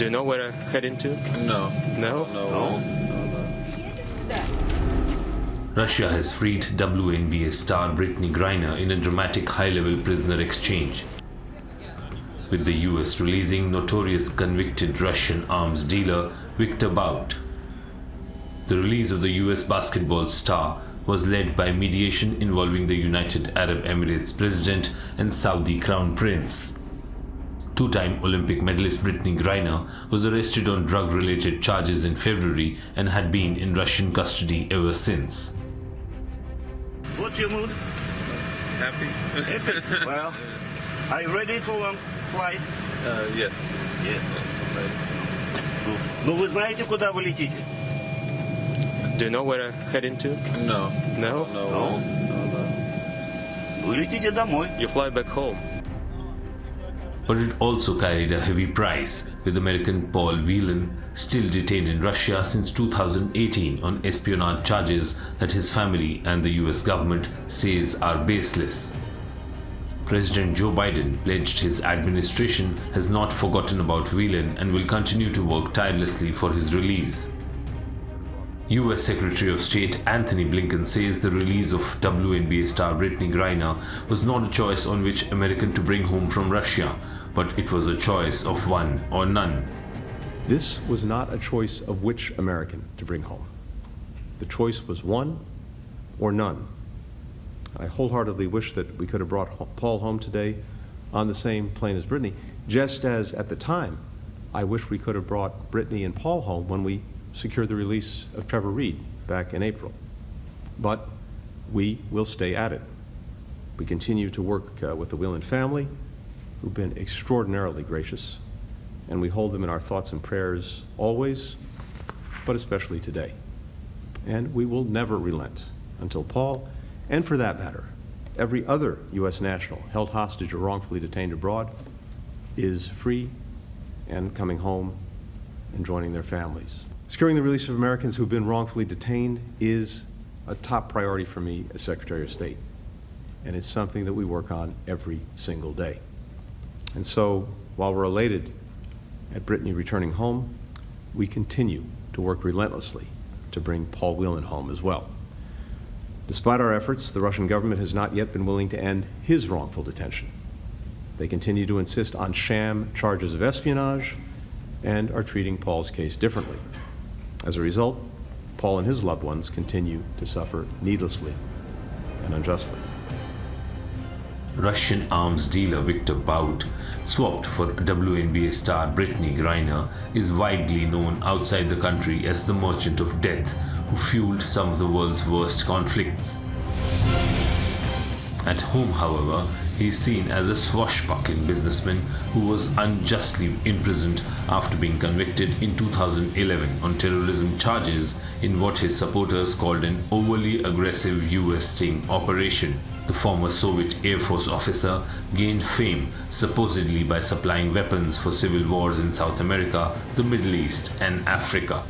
Do you know where I'm heading to? No. No? No. Russia has freed WNBA star Brittney Griner in a dramatic high-level prisoner exchange, with the US releasing notorious convicted Russian arms dealer Viktor Bout. The release of the US basketball star was led by mediation involving the United Arab Emirates President and Saudi Crown Prince. Two-time Olympic medalist Brittney Griner was arrested on drug-related charges in February and had been in Russian custody ever since. What's your mood? Happy? Happy? Well, are you ready for long flight? Yes. Yes. Ну, вы знаете, куда вы летите? Do you know where I'm heading to? No. No? No. Вы летите домой. You fly back home. But it also carried a heavy price, with American Paul Whelan still detained in Russia since 2018 on espionage charges that his family and the US government says are baseless. President Joe Biden pledged his administration has not forgotten about Whelan and will continue to work tirelessly for his release. US Secretary of State Anthony Blinken says the release of WNBA star Brittney Griner was not a choice on which American to bring home from Russia, but it was a choice of one or none. This was not a choice of which American to bring home. The choice was one or none. I wholeheartedly wish that we could have brought Paul home today on the same plane as Brittney, just as at the time I wish we could have brought Brittney and Paul home when we secured the release of Trevor Reed back in April. But we will stay at it. We continue to work with the Whelan family, who've been extraordinarily gracious, and we hold them in our thoughts and prayers always, but especially today. And we will never relent until Paul, and for that matter, every other U.S. national held hostage or wrongfully detained abroad, is free and coming home and joining their families. Securing the release of Americans who've been wrongfully detained is a top priority for me as Secretary of State, and it's something that we work on every single day. And so, while we're elated at Brittney returning home, we continue to work relentlessly to bring Paul Whelan home as well. Despite our efforts, the Russian government has not yet been willing to end his wrongful detention. They continue to insist on sham charges of espionage and are treating Paul's case differently. As a result, Paul and his loved ones continue to suffer needlessly and unjustly. Russian arms dealer Viktor Bout, swapped for WNBA star Brittney Griner, is widely known outside the country as the Merchant of Death, who fueled some of the world's worst conflicts. At home, however, he is seen as a swashbuckling businessman who was unjustly imprisoned after being convicted in 2011 on terrorism charges in what his supporters called an overly aggressive US sting operation. The former Soviet Air Force officer gained fame supposedly by supplying weapons for civil wars in South America, the Middle East, and Africa.